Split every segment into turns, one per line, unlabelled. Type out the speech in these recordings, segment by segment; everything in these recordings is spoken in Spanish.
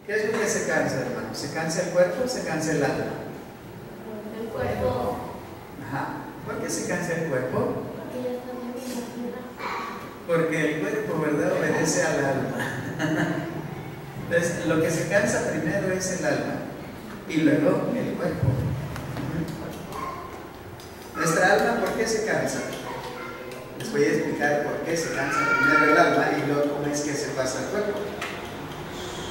¿Qué es lo que se cansa, hermano? ¿Se cansa el cuerpo o se cansa el alma?
El cuerpo.
Ajá. ¿Por qué se cansa el cuerpo? Porque el cuerpo, ¿verdad?, obedece al alma. Entonces, lo que se cansa primero es el alma y luego el cuerpo. Nuestra alma, ¿por qué se cansa? Les voy a explicar por qué se cansa primero el alma y luego cómo es que se pasa al cuerpo.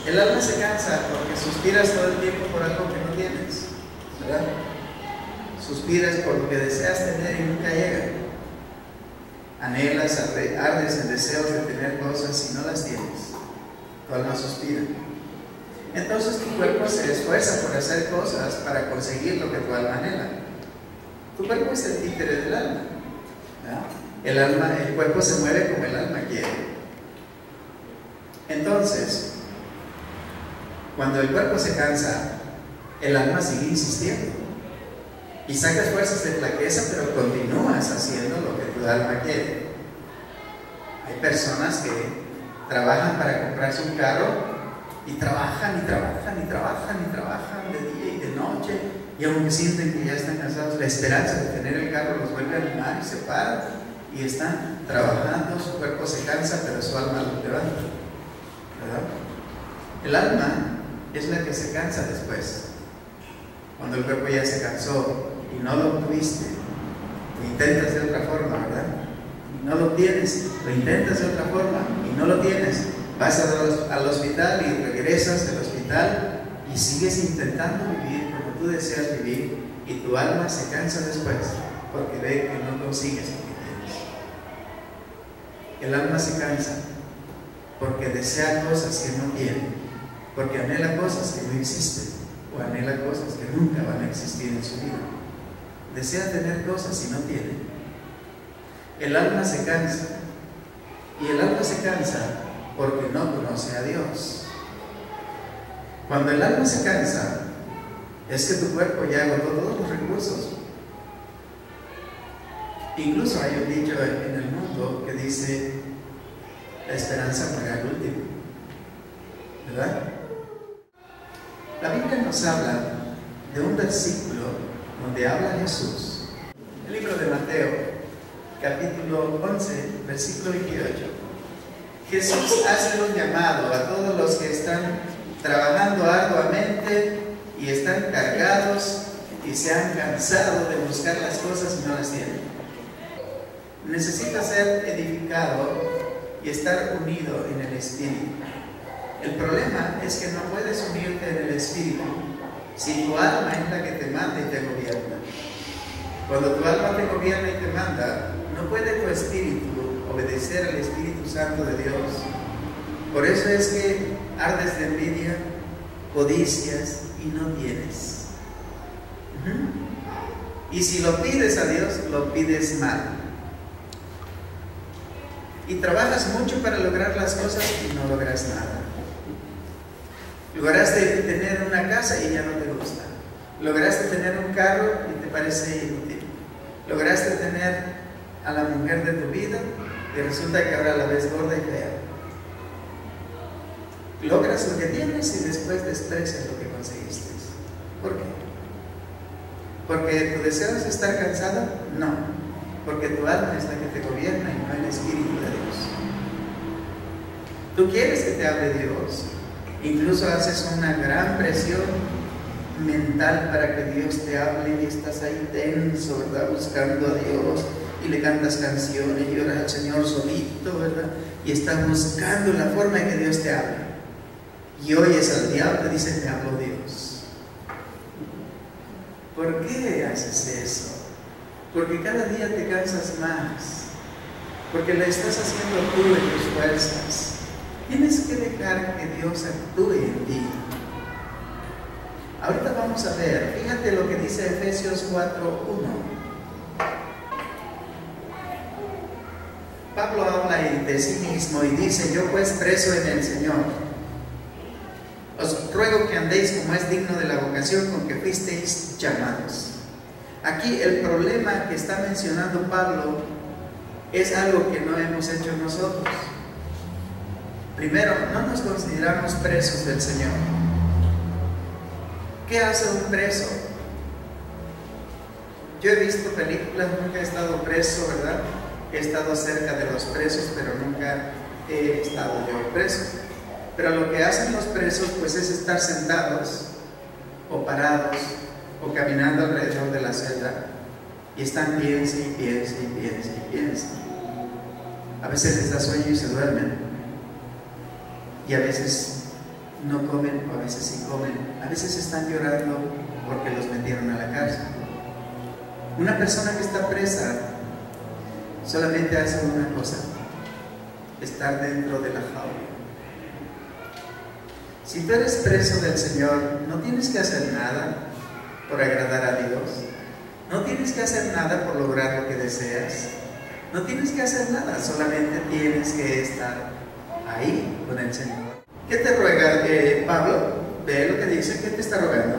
El alma se cansa porque suspiras todo el tiempo por algo que no tienes, ¿verdad? Suspiras por lo que deseas tener y nunca llega. Anhelas, ardes en deseos de tener cosas y no las tienes. Tu alma suspira. Entonces tu cuerpo se esfuerza por hacer cosas para conseguir lo que tu alma anhela. Tu cuerpo es el títere del alma, ¿verdad? El cuerpo se mueve como el alma quiere. Entonces, cuando el cuerpo se cansa, el alma sigue insistiendo y sacas fuerzas de flaqueza, pero continúas haciendo lo que tu alma quiere. Hay personas que trabajan para comprarse un carro y trabajan y trabajan y trabajan y trabajan de día y de noche, y aunque sienten que ya están cansados, la esperanza de tener el carro los vuelve a animar y se paran y están trabajando. Su cuerpo se cansa, pero su alma lo levanta, ¿verdad? El alma es la que se cansa después. Cuando el cuerpo ya se cansó y no lo obtuviste, lo intentas de otra forma, ¿verdad? Y no lo tienes, lo intentas de otra forma y no lo tienes. Vas al hospital y regresas del hospital y sigues intentando vivir como tú deseas vivir, y tu alma se cansa después porque ve que no consigues lo que tienes. El alma se cansa porque desea cosas que no tiene, porque anhela cosas que no existen o anhela cosas que nunca van a existir en su vida. Desea tener cosas y no tiene. El alma se cansa, y el alma se cansa porque no conoce a Dios. Cuando el alma se cansa, es que tu cuerpo ya agotó todos los recursos. Incluso hay un dicho en el mundo que dice: la esperanza muere al último, ¿verdad? La Biblia nos habla de un versículo donde habla Jesús. El libro de Mateo, capítulo 11, versículo 28. Jesús hace un llamado a todos los que están trabajando arduamente y están cargados y se han cansado de buscar las cosas y no las tienen. Necesitas ser edificado y estar unido en el Espíritu. El problema es que no puedes unirte en el Espíritu si tu alma es la que te manda y te gobierna. Cuando tu alma te gobierna y te manda, no puede tu espíritu obedecer al Espíritu Santo de Dios. Por eso es que ardes de envidia, codicias y no tienes. Y si lo pides a Dios, lo pides mal. Y trabajas mucho para lograr las cosas y no logras nada. Lograste tener una casa y ya no te gusta. Lograste tener un carro y te parece inútil. Lograste tener a la mujer de tu vida y resulta que ahora la ves gorda y fea. Logras lo que tienes y después desprecias lo que conseguiste. ¿Por qué? ¿Porque tu deseo es estar cansado? No, porque tu alma es la que te gobierna y no el Espíritu de Dios. Tú quieres que te hable Dios, incluso haces una gran presión mental para que Dios te hable y estás ahí tenso, ¿verdad?, buscando a Dios, y le cantas canciones y oras al Señor solito, ¿verdad?, y estás buscando la forma en que Dios te hable, y oyes al diablo y dices: me habló Dios. ¿Por qué haces eso? Porque cada día te cansas más, porque le estás haciendo tú en tus fuerzas. Tienes que dejar que Dios actúe en ti. Ahorita vamos a ver, fíjate lo que dice Efesios 4:1. Pablo habla de sí mismo y dice: yo pues preso en el Señor, os ruego que andéis como es digno de la vocación con que fuisteis llamados. Aquí el problema que está mencionando Pablo es algo que no hemos hecho nosotros. Primero, no nos consideramos presos del Señor. ¿Qué hace un preso? Yo he visto películas, nunca he estado preso, ¿verdad? He estado cerca de los presos, pero nunca he estado yo preso. Pero lo que hacen los presos pues es estar sentados o parados o caminando alrededor de la celda y están piense y piense y piense y piense. A veces les da sueño y se duermen, y a veces no comen, o a veces sí comen, a veces están llorando porque los metieron a la cárcel. Una persona que está presa solamente hace una cosa: estar dentro de la jaula. Si tú eres preso del Señor, no tienes que hacer nada por agradar a Dios, no tienes que hacer nada por lograr lo que deseas, no tienes que hacer nada, solamente tienes que estar ahí con el Señor. ¿Qué te ruega Pablo? Ve lo que dice. ¿Qué te está rogando?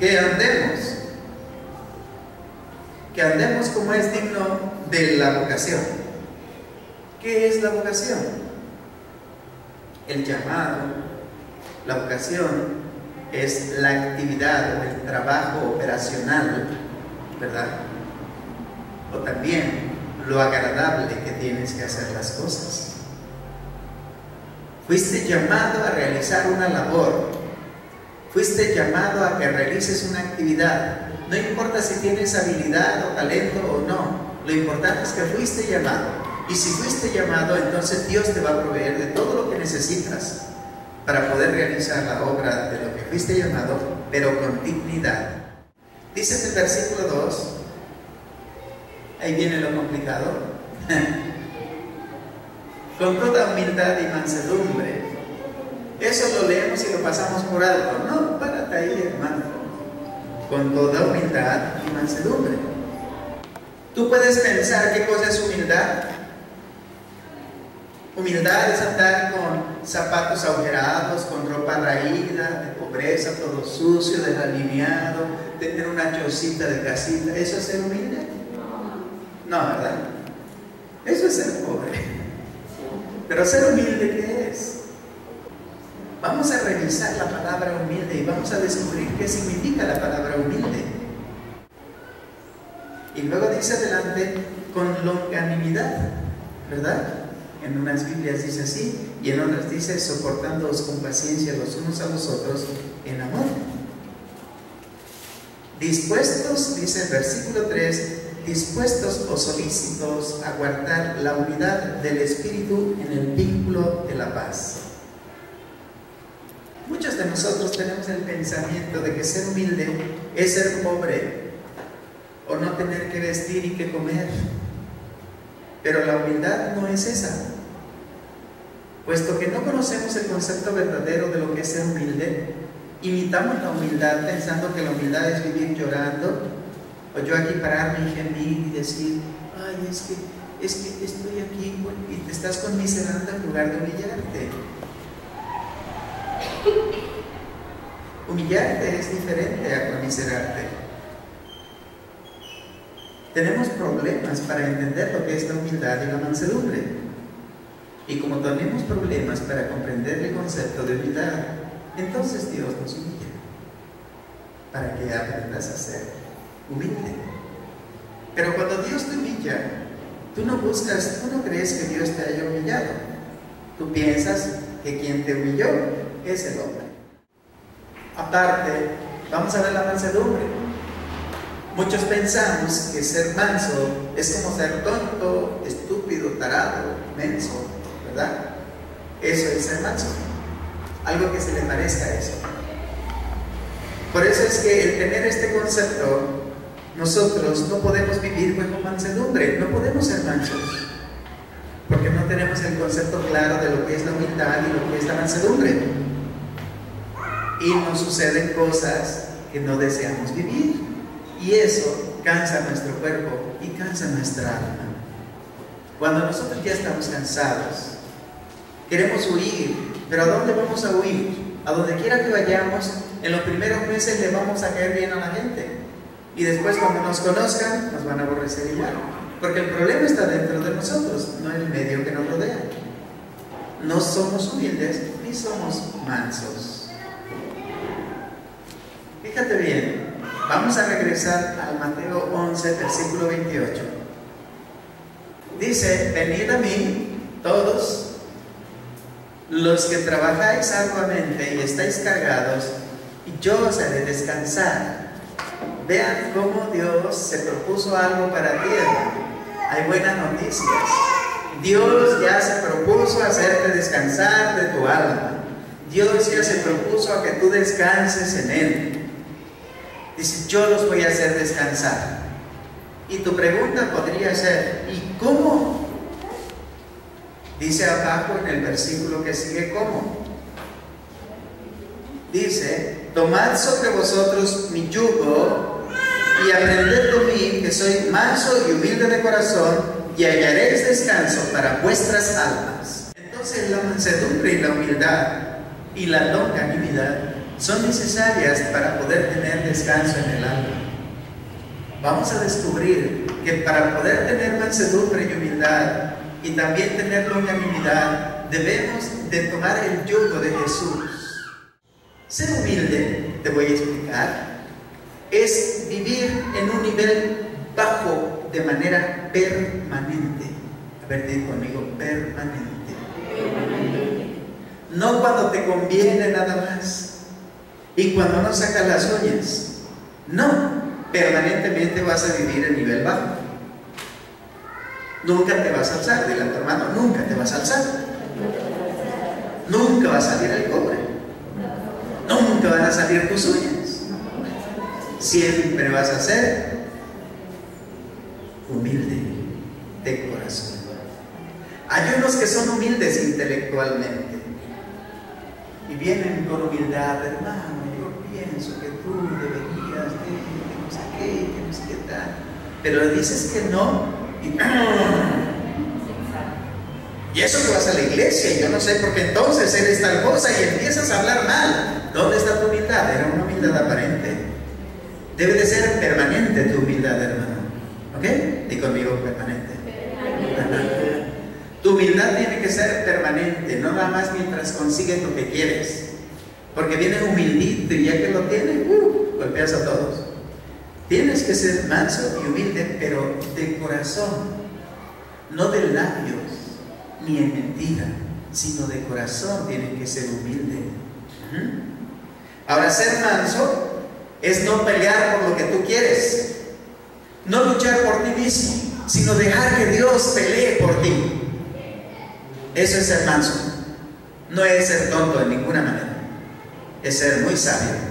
Que andemos como es digno de la vocación. ¿Qué es la vocación? El llamado. La vocación es la actividad o el trabajo operacional, ¿verdad? O también lo agradable que tienes que hacer las cosas. Fuiste llamado a realizar una labor, fuiste llamado a que realices una actividad. No importa si tienes habilidad o talento o no, lo importante es que fuiste llamado. Y si fuiste llamado, entonces Dios te va a proveer de todo lo que necesitas para poder realizar la obra de lo que fuiste llamado, pero con dignidad. Dice en el versículo 2, ahí viene lo complicado, con toda humildad y mansedumbre. Eso lo leemos y lo pasamos por alto. No, párate ahí, hermano. Con toda humildad y mansedumbre. Tú puedes pensar qué cosa es humildad. Humildad es andar con zapatos agujerados, con ropa raída, de pobreza, todo sucio, desalineado, tener una chocita de casita. ¿Eso es ser humilde? No, ¿verdad? Eso es ser pobre. Pero ser humilde, ¿qué es? Vamos a revisar la palabra humilde y vamos a descubrir qué significa la palabra humilde. Y luego dice adelante, con longanimidad, ¿verdad? En unas Biblias dice así, y en otras dice, soportándoos con paciencia los unos a los otros en amor. Dispuestos, dice el versículo 3, dispuestos o solícitos a guardar la unidad del Espíritu en el vínculo de la paz. Muchos de nosotros tenemos el pensamiento de que ser humilde es ser pobre o no tener que vestir y que comer. Pero la humildad no es esa. Puesto que no conocemos el concepto verdadero de lo que es ser humilde, imitamos la humildad pensando que la humildad es vivir llorando, o yo aquí pararme y gemir y decir, ay, es que estoy aquí, y te estás conmiserando en lugar de humillarte. Humillarte es diferente a conmiserarte. Tenemos problemas para entender lo que es la humildad y la mansedumbre. Y como tenemos problemas para comprender el concepto de humildad, entonces Dios nos humilla para que aprendas a ser humilde. Pero cuando Dios te humilla, tú no crees que Dios te haya humillado. Tú piensas que quien te humilló es el hombre. Aparte, vamos a ver la mansedumbre. Muchos pensamos que ser manso es como ser tonto, estúpido, tarado, menso, ¿verdad? Eso es ser manso. Algo que se le parezca a eso. Por eso es que el tener este concepto, nosotros no podemos vivir bajo mansedumbre, no podemos ser mansos, porque no tenemos el concepto claro de lo que es la humildad y lo que es la mansedumbre. Y nos suceden cosas que no deseamos vivir, y eso cansa nuestro cuerpo y cansa nuestra alma. Cuando nosotros ya estamos cansados, queremos huir, pero ¿a dónde vamos a huir? A donde quiera que vayamos, en los primeros meses le vamos a caer bien a la gente, y después cuando nos conozcan nos van a aborrecer igual, porque el problema está dentro de nosotros, no en el medio que nos rodea. No somos humildes ni somos mansos. Fíjate bien, vamos a regresar al Mateo 11, versículo 28. Dice: venid a mí, todos los que trabajáis arduamente y estáis cargados, y yo os haré descansar. Vean cómo Dios se propuso algo para ti, hermano. Hay buenas noticias. Dios ya se propuso hacerte descansar de tu alma. Dios ya se propuso a que tú descanses en Él. Dice: yo los voy a hacer descansar. Y tu pregunta podría ser: ¿y cómo? Dice abajo en el versículo que sigue: ¿cómo? Dice: tomad sobre vosotros mi yugo y aprended de mí, que soy manso y humilde de corazón, y hallaréis descanso para vuestras almas. Entonces la mansedumbre y la humildad y la longanimidad son necesarias para poder tener descanso en el alma. Vamos a descubrir que para poder tener mansedumbre y humildad y también tener longanimidad, debemos de tomar el yugo de Jesús. Ser humilde, te voy a explicar, es vivir en un nivel bajo de manera permanente. A ver, di conmigo: permanente. No cuando te conviene nada más y cuando no sacas las uñas. No, permanentemente vas a vivir en nivel bajo. Nunca te vas a alzar. Dile a tu hermano: nunca te vas a alzar. Nunca va a salir el cobre. Nunca van a salir tus uñas. Siempre vas a ser humilde de corazón. Hay unos que son humildes intelectualmente y vienen con humildad: hermano, yo pienso que tú deberías de que no sé qué, que no sé qué tal. Pero le dices que no y eso que vas a la iglesia y yo no sé por qué entonces eres tal cosa, y empiezas a hablar mal. ¿Dónde está tu humildad? Era una humildad aparente. Debe de ser permanente tu humildad, hermano. ¿Ok? Di conmigo: permanente. Tu humildad tiene que ser permanente, no nada más mientras consigues lo que quieres. Porque vienes humildito y ya que lo tienes, golpeas a todos. Tienes que ser manso y humilde, pero de corazón, no de labios, ni en mentira, sino de corazón. Tienes que ser humilde. Ahora, ser manso es no pelear por lo que tú quieres, no luchar por ti mismo, sino dejar que Dios pelee por ti. Eso es ser manso. No es ser tonto de ninguna manera, es ser muy sabio.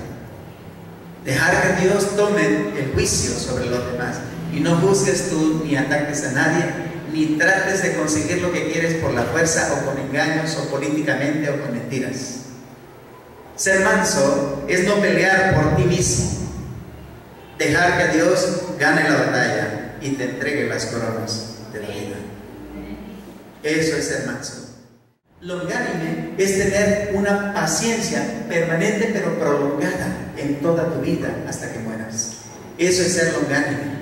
Dejar que Dios tome el juicio sobre los demás, y no juzgues tú, ni ataques a nadie, ni trates de conseguir lo que quieres por la fuerza, o con engaños, o políticamente, o con mentiras. Ser manso es no pelear por ti mismo, dejar que Dios gane la batalla y te entregue las coronas de la vida. Eso es ser manso. Longánime es tener una paciencia permanente pero prolongada en toda tu vida hasta que mueras. Eso es ser longánime.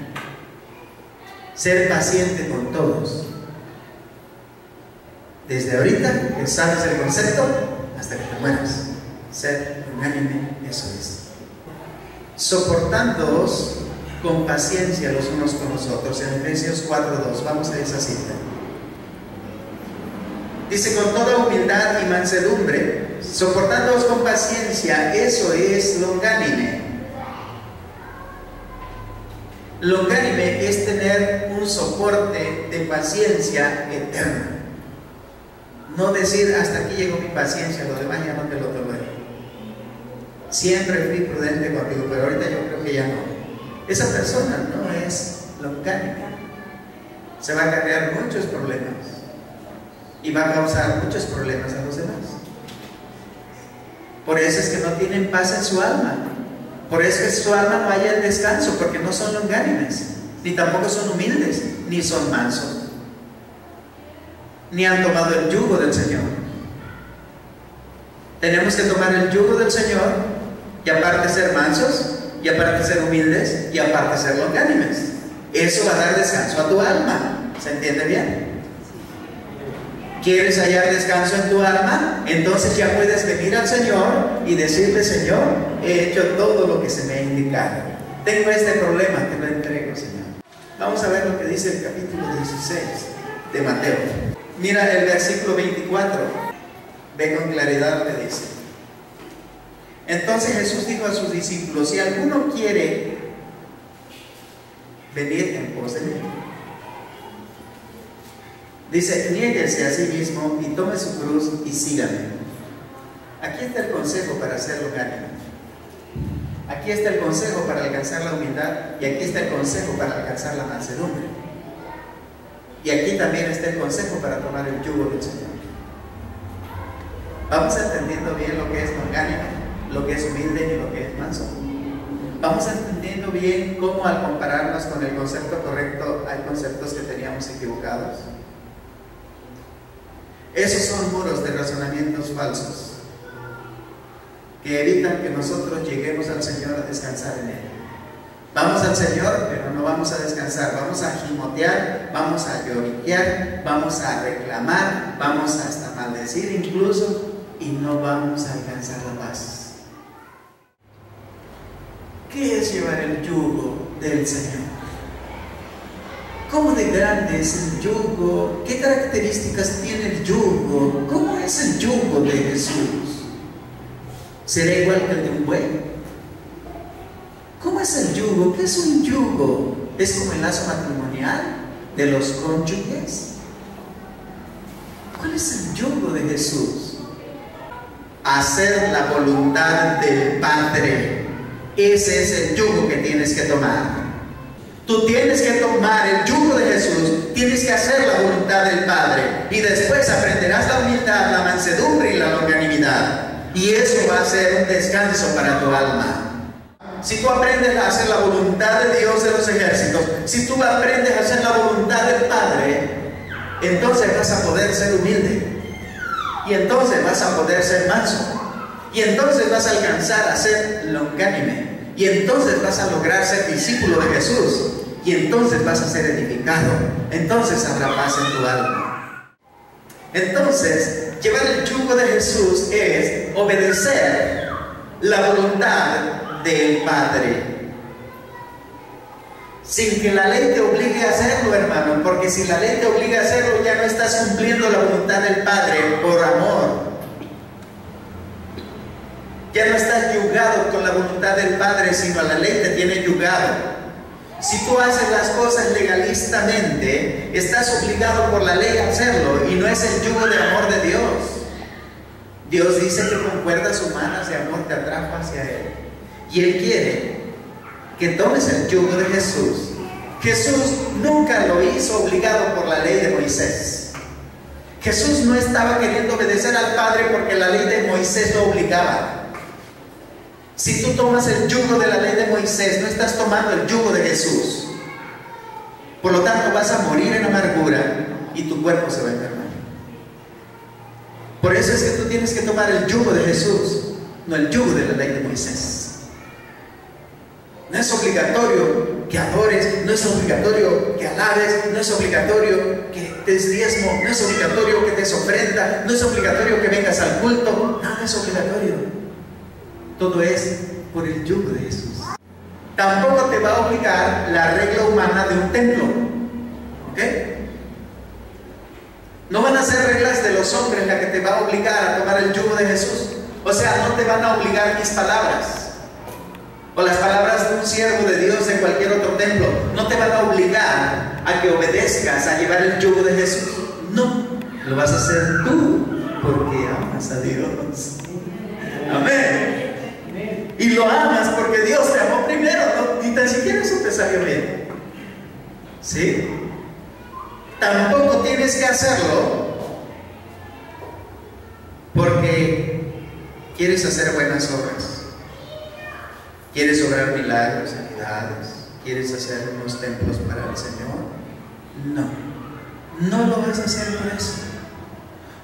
Ser paciente con todos. Desde ahorita que sabes el concepto hasta que te mueras. Ser longánime, eso es. Soportándoos con paciencia los unos con los otros. En Efesios 4:2, vamos a esa cita. Dice: con toda humildad y mansedumbre, soportándoos con paciencia, eso es longánime. Longánime es tener un soporte de paciencia eterna. No decir: hasta aquí llegó mi paciencia, lo demás ya no te lo toleré. Siempre fui prudente contigo, pero ahorita yo creo que ya no. Esa persona no es longánime. Se va a cargar muchos problemas y va a causar muchos problemas a los demás. Por eso es que no tienen paz en su alma. Por eso es que su alma no halla el descanso, porque no son longánimes, ni tampoco son humildes, ni son mansos, ni han tomado el yugo del Señor. Tenemos que tomar el yugo del Señor, y aparte ser mansos, y aparte ser humildes, y aparte ser longánimes. Eso va a dar descanso a tu alma. ¿Se entiende bien? ¿Quieres hallar descanso en tu alma? Entonces ya puedes venir al Señor y decirle: Señor, he hecho todo lo que se me ha indicado. Tengo este problema, te lo entrego, Señor. Vamos a ver lo que dice el capítulo 16 de Mateo. Mira el versículo 24. Ve con claridad lo que dice. Entonces Jesús dijo a sus discípulos: si alguno quiere venir en pos de mí, dice, niéguese a sí mismo y tome su cruz y sígame. Aquí está el consejo para hacerlo unánime. Aquí está el consejo para alcanzar la humildad, y aquí está el consejo para alcanzar la mansedumbre. Y aquí también está el consejo para tomar el yugo del Señor. Vamos entendiendo bien lo que es longánime, lo que es humilde y lo que es manso. Vamos entendiendo bien cómo, al compararnos con el concepto correcto, hay conceptos que teníamos equivocados. Esos son muros de razonamientos falsos que evitan que nosotros lleguemos al Señor a descansar en Él. Vamos al Señor, pero no vamos a descansar. Vamos a gimotear, vamos a lloriquear, vamos a reclamar, vamos a hasta maldecir incluso, y no vamos a alcanzar la paz. ¿Qué es llevar el yugo del Señor? ¿Cómo de grande es el yugo? ¿Qué características tiene el yugo? ¿Cómo es el yugo de Jesús? ¿Será igual que el de un buey? ¿Cómo es el yugo? ¿Qué es un yugo? ¿Es como el lazo matrimonial de los cónyuges? ¿Cuál es el yugo de Jesús? Hacer la voluntad del Padre. Ese es el yugo que tienes que tomar. Tú tienes que tomar el yugo de Jesús, tienes que hacer la voluntad del Padre, y después aprenderás la humildad, la mansedumbre y la longanimidad, y eso va a ser un descanso para tu alma. Si tú aprendes a hacer la voluntad de Dios de los ejércitos, si tú aprendes a hacer la voluntad del Padre, entonces vas a poder ser humilde, y entonces vas a poder ser manso, y entonces vas a alcanzar a ser longánime, y entonces vas a lograr ser discípulo de Jesús, y entonces vas a ser edificado, entonces habrá paz en tu alma. Entonces, llevar el yugo de Jesús es obedecer la voluntad del Padre, sin que la ley te obligue a hacerlo, hermano, porque si la ley te obliga a hacerlo, ya no estás cumpliendo la voluntad del Padre por amor. Ya no estás yugado con la voluntad del Padre, sino a la ley te tiene yugado. Si tú haces las cosas legalistamente, estás obligado por la ley a hacerlo, y no es el yugo de amor de Dios. Dios dice que con cuerdas humanas de amor te atrajo hacia Él, y Él quiere que tomes el yugo de Jesús. Jesús nunca lo hizo obligado por la ley de Moisés. Jesús no estaba queriendo obedecer al Padre porque la ley de Moisés lo obligaba. Si tú tomas el yugo de la ley de Moisés, no estás tomando el yugo de Jesús. Por lo tanto, vas a morir en amargura y tu cuerpo se va a enfermar. Por eso es que tú tienes que tomar el yugo de Jesús, no el yugo de la ley de Moisés. No es obligatorio que adores, no es obligatorio que alabes, no es obligatorio que des diezmo, no es obligatorio que des ofrenda, no es obligatorio que vengas al culto, nada es obligatorio. Todo es por el yugo de Jesús. Tampoco te va a obligar la regla humana de un templo, ¿ok? No van a ser reglas de los hombres las que te va a obligar a tomar el yugo de Jesús. O sea, no te van a obligar mis palabras o las palabras de un siervo de Dios de cualquier otro templo. No te van a obligar a que obedezcas a llevar el yugo de Jesús. No, lo vas a hacer tú porque amas a Dios. Amén. Y lo amas porque Dios te amó primero, ni tan siquiera eso te salió bien. ¿Sí? Tampoco tienes que hacerlo porque quieres hacer buenas obras. Quieres obrar milagros, sanidades. Quieres hacer unos templos para el Señor. No lo vas a hacer por eso.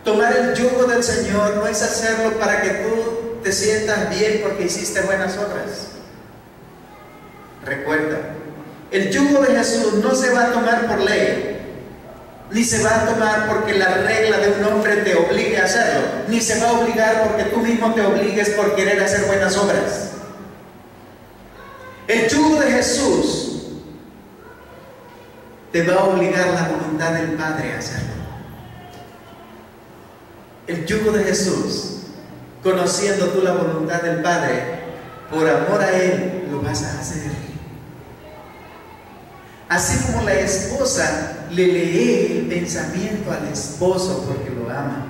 Tomar el yugo del Señor no es hacerlo para que tú te sientas bien porque hiciste buenas obras. Recuerda, el yugo de Jesús no se va a tomar por ley. ni se va a tomar porque la regla de un hombre te obligue a hacerlo, ni se va a obligar porque tú mismo te obligues por querer hacer buenas obras. El yugo de Jesús te va a obligar la voluntad del Padre a hacerlo. El yugo de Jesús, conociendo tú la voluntad del Padre, por amor a Él lo vas a hacer. Así como la esposa le lee el pensamiento al esposo porque lo ama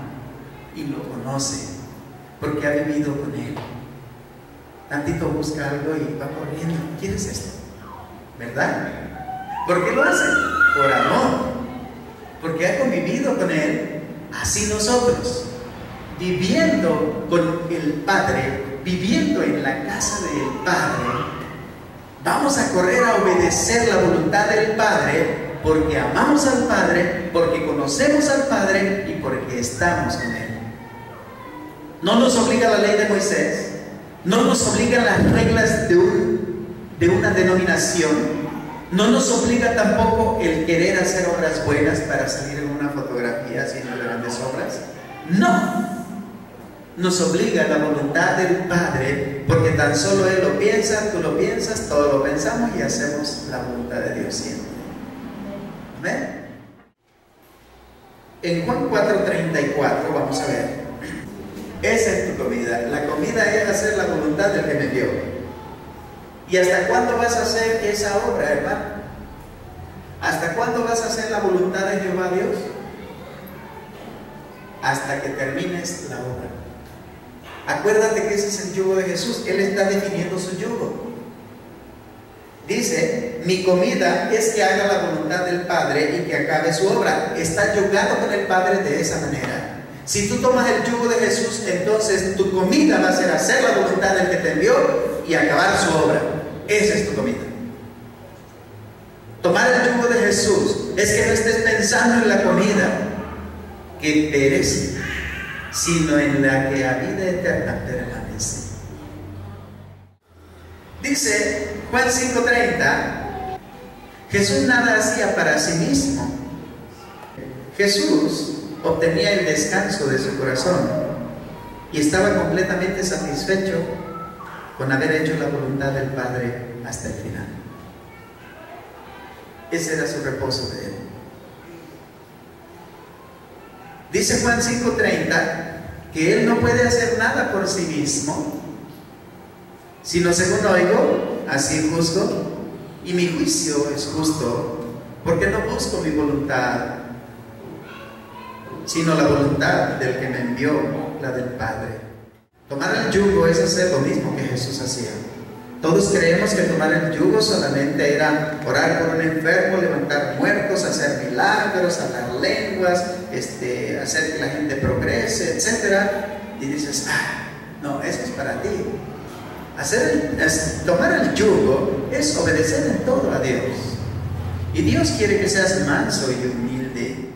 y lo conoce, porque ha vivido con él. Tantito busca algo y va corriendo. ¿Quieres esto? ¿Verdad? ¿Por qué lo hace? Por amor. Porque ha convivido con él. Así nosotros, viviendo con el Padre, viviendo en la casa del Padre, vamos a correr a obedecer la voluntad del Padre porque amamos al Padre, porque conocemos al Padre y porque estamos con Él. No nos obliga la ley de Moisés, no nos obligan las reglas de una denominación, no nos obliga tampoco el querer hacer obras buenas para salir en una fotografía haciendo grandes obras. No. Nos obliga la voluntad del Padre, porque tan solo Él lo piensa, tú lo piensas, todos lo pensamos y hacemos la voluntad de Dios siempre. ¿Amén? En Juan 4:34 vamos a ver. Esa es tu comida. La comida es hacer la voluntad del que me envió. ¿Y hasta cuándo vas a hacer esa obra, hermano? ¿Hasta cuándo vas a hacer la voluntad de Jehová Dios? Hasta que termines la obra. Acuérdate que ese es el yugo de Jesús. Él está definiendo su yugo. Dice, mi comida es que haga la voluntad del Padre y que acabe su obra. Está yugado con el Padre de esa manera. Si tú tomas el yugo de Jesús, entonces tu comida va a ser hacer la voluntad del que te envió y acabar su obra. Esa es tu comida. Tomar el yugo de Jesús es que no estés pensando en la comida que perece, sino en la que a vida eterna permanece. Dice Juan 5:30, Jesús nada hacía para sí mismo. Jesús obtenía el descanso de su corazón y estaba completamente satisfecho con haber hecho la voluntad del Padre hasta el final. Ese era su reposo de él. Dice Juan 5:30 que él no puede hacer nada por sí mismo, sino según oigo, así juzgo, y mi juicio es justo, porque no busco mi voluntad, sino la voluntad del que me envió, la del Padre. Tomar el yugo es hacer lo mismo que Jesús hacía. Todos creemos que tomar el yugo solamente era orar por un enfermo, levantar muertos, hacer milagros, hablar lenguas, hacer que la gente progrese, etc. Y dices, no, eso es para ti. Tomar el yugo es obedecer en todo a Dios. Y Dios quiere que seas manso y humilde.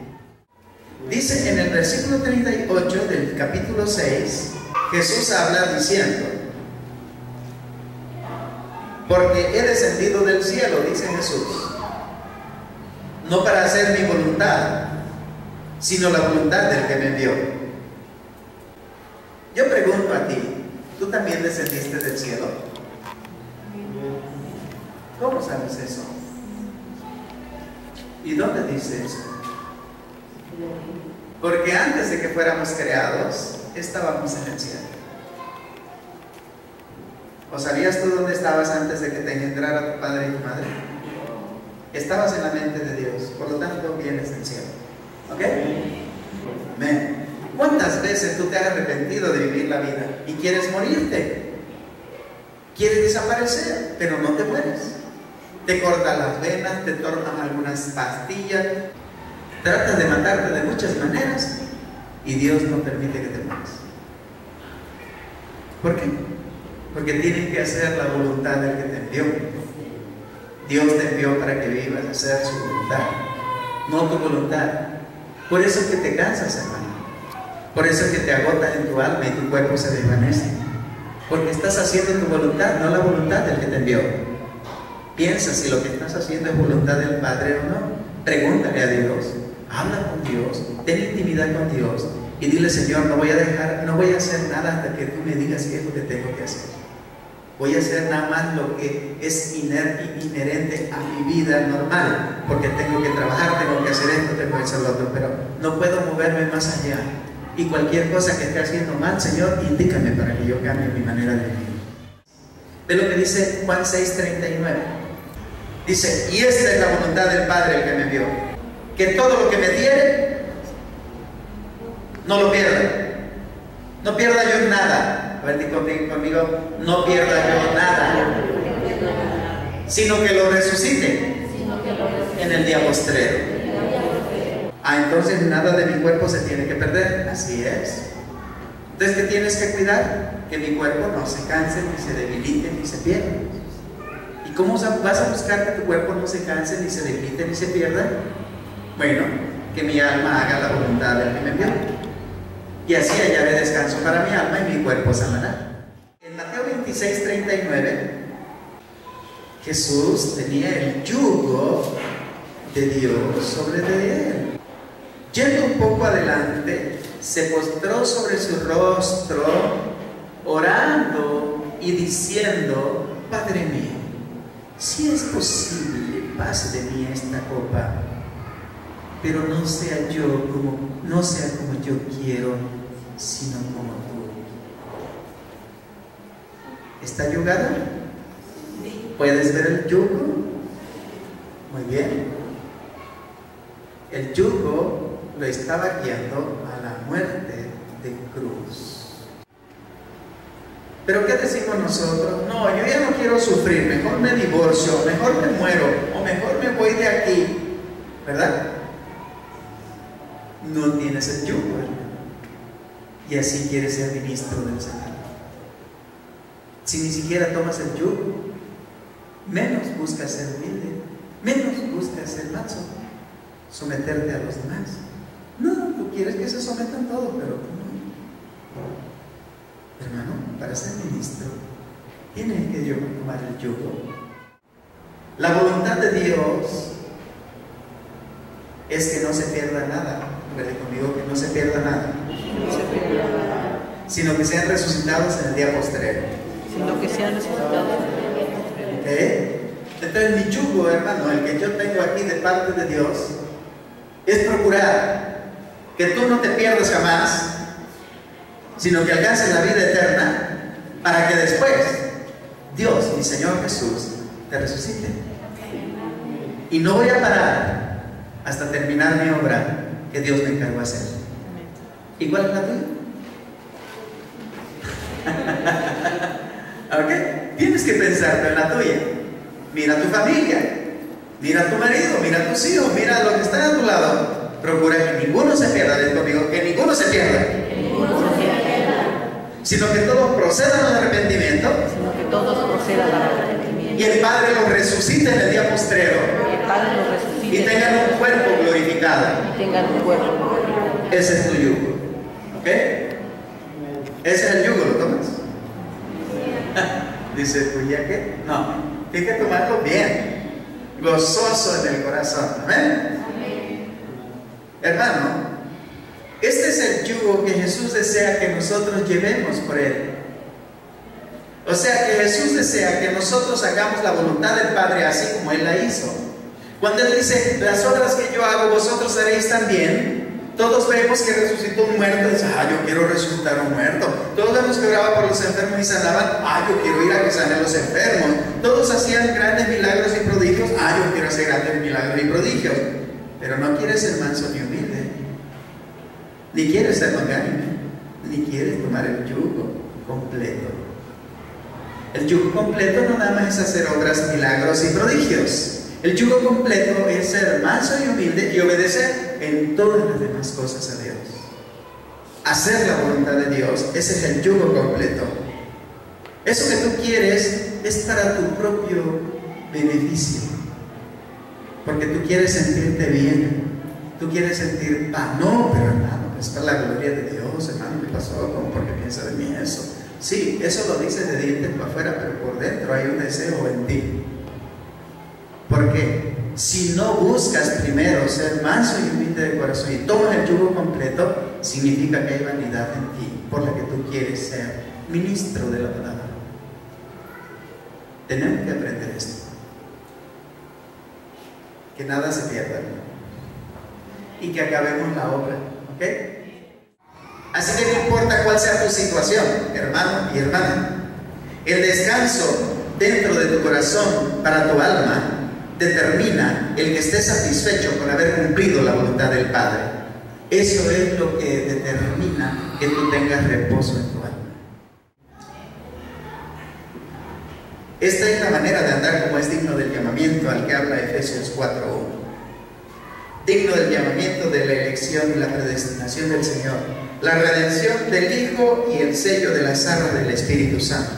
Dice en el versículo 38 del capítulo 6, Jesús habla diciendo, porque he descendido del cielo, dice Jesús, no para hacer mi voluntad, sino la voluntad del que me envió. Yo pregunto a ti, ¿tú también descendiste del cielo? ¿Cómo sabes eso? ¿Y dónde dice eso? Porque antes de que fuéramos creados, estábamos en el cielo. ¿O sabías tú dónde estabas antes de que te engendrara tu padre y tu madre? Estabas en la mente de Dios, por lo tanto vienes del cielo. ¿Ok? Amén. ¿Cuántas veces tú te has arrepentido de vivir la vida y quieres morirte? Quieres desaparecer, pero no te mueres. Te cortan las venas, te tornan algunas pastillas, tratas de matarte de muchas maneras y Dios no permite que te mueras. ¿Por qué? Porque tienes que hacer la voluntad del que te envió. Dios te envió para que vivas a hacer su voluntad, no tu voluntad. Por eso es que te cansas, hermano. Por eso es que te agotas en tu alma y tu cuerpo se desvanece. Porque estás haciendo tu voluntad, no la voluntad del que te envió. Piensa si lo que estás haciendo es voluntad del Padre o no. Pregúntale a Dios. habla con Dios, ten intimidad con Dios y dile: Señor, no voy a hacer nada hasta que tú me digas qué es lo que tengo que hacer. Voy a hacer nada más lo que es inherente a mi vida normal, porque tengo que trabajar, tengo que hacer esto, tengo que hacer lo otro, pero no puedo moverme más allá. Y cualquier cosa que esté haciendo mal, Señor, indícame para que yo cambie mi manera de vivir. Ve lo que dice Juan 6:39. Dice: y esta es la voluntad del Padre el que me envió, que todo lo que me diere, no lo pierda. No pierda yo nada. A ver, di conmigo, no pierda yo nada, sino que lo resucite en el día postrero. Entonces nada de mi cuerpo se tiene que perder. Así es. Entonces, ¿qué tienes que cuidar? Que mi cuerpo no se canse, ni se debilite, ni se pierda. ¿Y cómo vas a buscar que tu cuerpo no se canse, ni se debilite, ni se pierda? Bueno, que mi alma haga la voluntad del que me envió, y así hallaré descanso para mi alma y mi cuerpo sanará. En Mateo 26:39, Jesús tenía el yugo de Dios sobre de él. Yendo un poco adelante, se postró sobre su rostro, orando y diciendo: Padre mío, si es posible, pase de mí esta copa, pero no sea como yo quiero, sino como tú. ¿Está yugado? ¿Puedes ver el yugo? Muy bien. El yugo lo estaba guiando a la muerte de cruz. ¿Pero qué decimos nosotros? No, yo ya no quiero sufrir, mejor me divorcio, mejor me muero, o mejor me voy de aquí, ¿verdad? No tienes el yugo, hermano, y así quieres ser ministro del Señor. Si ni siquiera tomas el yugo, menos buscas ser humilde, menos buscas ser manso, someterte a los demás. No, tú quieres que se sometan todos, pero tú no. Hermano, para ser ministro tienes que tomar el yugo. La voluntad de Dios es que no se pierda nada. Repite conmigo, que no se pierda nada, sino que sean resucitados en el día postrero.
Sino que sean resucitados en el día postrero.
¿Okay? Entonces mi yugo, hermano, el que yo tengo aquí de parte de Dios, es procurar que tú no te pierdas jamás, sino que alcances la vida eterna, para que después Dios, mi Señor Jesús, te resucite. Y no voy a parar hasta terminar mi obra que Dios me encargó hacer. ¿Y cuál es la tuya? ¿Ok? Tienes que pensar en la tuya. Mira tu familia, mira tu marido, mira tus hijos, mira lo que está a tu lado. Procura que ninguno se pierda, de conmigo, que ninguno se pierda, sino que todos procedan al arrepentimiento, y el Padre los resucite en el día postrero, y tengan un cuerpo glorificado. Ese es tu yugo. ¿Ok? Ese es el yugo, ¿lo tomas? Dice, pues ya que no, hay que tomarlo bien, gozoso en el corazón. ¿Amén? Hermano, este es el yugo que Jesús desea que nosotros llevemos por Él. O sea que Jesús desea que nosotros hagamos la voluntad del Padre así como Él la hizo. Cuando Él dice, las obras que yo hago, vosotros haréis también. Todos vemos que resucitó un muerto y dice, yo quiero resucitar un muerto. Todos vemos que oraba por los enfermos y sanaban, yo quiero ir a que sanen los enfermos. Todos hacían grandes milagros y prodigios, yo quiero hacer grandes milagros y prodigios. Pero no quieres ser manso ni humilde, ni quieres ser magnánime, ni quieres tomar el yugo completo. El yugo completo no nada más es hacer obras, milagros y prodigios. El yugo completo es ser manso y humilde y obedecer en todas las demás cosas a Dios. Hacer la voluntad de Dios, ese es el yugo completo. Eso que tú quieres es para tu propio beneficio, porque tú quieres sentirte bien, tú quieres sentir paz. No, pero hermano, está la gloria de Dios, hermano, ¿qué pasó? ¿Cómo? ¿Por qué piensa de mí eso? Sí, eso lo dices de dientes para afuera, pero por dentro hay un deseo en ti. Porque si no buscas primero ser manso y humilde humilde de corazón y tomas el yugo completo, significa que hay vanidad en ti, por la que tú quieres ser ministro de la palabra. Tenemos que aprender esto. Que nada se pierda y que acabemos la obra, ¿ok? Así que no importa cuál sea tu situación, hermano y hermana, el descanso dentro de tu corazón para tu alma determina el que estés satisfecho con haber cumplido la voluntad del Padre. Eso es lo que determina que tú tengas reposo en tu alma. Esta es la manera de andar como es digno del llamamiento al que habla Efesios 4:1. Digno del llamamiento, de la elección y la predestinación del Señor, la redención del Hijo y el sello de las arras del Espíritu Santo.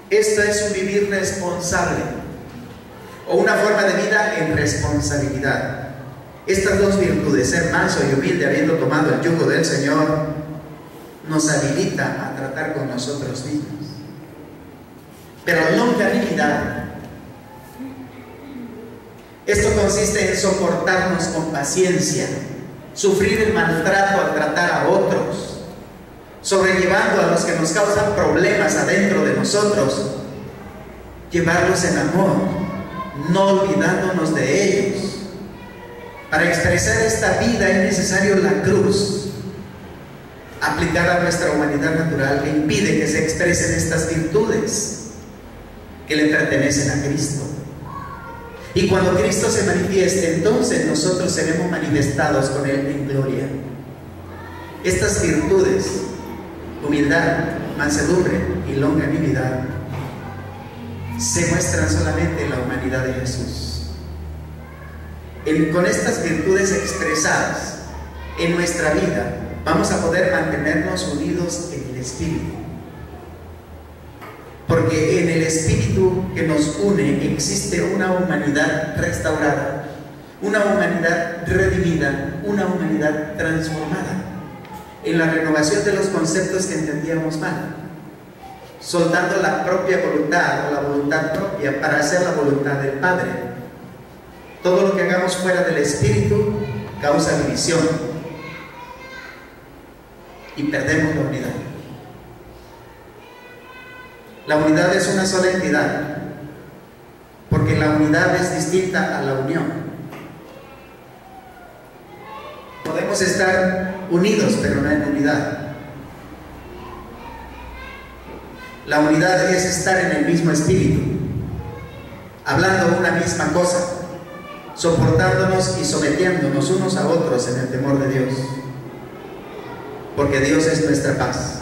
Esta es un vivir responsable, o una forma de vida en responsabilidad. Estas dos virtudes, ser manso y humilde habiendo tomado el yugo del Señor, nos habilita a tratar con nosotros mismos. Pero longanimidad, esto consiste en soportarnos con paciencia, sufrir el maltrato al tratar a otros, sobrellevando a los que nos causan problemas adentro de nosotros, llevarlos en amor, no olvidándonos de ellos. Para expresar esta vida es necesario la cruz, aplicada a nuestra humanidad natural, que impide que se expresen estas virtudes que le pertenecen a Cristo. Y cuando Cristo se manifieste, entonces nosotros seremos manifestados con Él en gloria. Estas virtudes, humildad, mansedumbre y longanimidad, se muestran solamente en la humanidad de Jesús. Con estas virtudes expresadas en nuestra vida, vamos a poder mantenernos unidos en el Espíritu. Porque en el Espíritu que nos une existe una humanidad restaurada, una humanidad redimida, una humanidad transformada, en la renovación de los conceptos que entendíamos mal, soltando la propia voluntad o la voluntad propia para hacer la voluntad del Padre. Todo lo que hagamos fuera del Espíritu causa división y perdemos la unidad. La unidad es una sola entidad, porque la unidad es distinta a la unión. Podemos estar unidos, pero no en unidad. La unidad es estar en el mismo espíritu, hablando una misma cosa, soportándonos y sometiéndonos unos a otros en el temor de Dios, porque Dios es nuestra paz.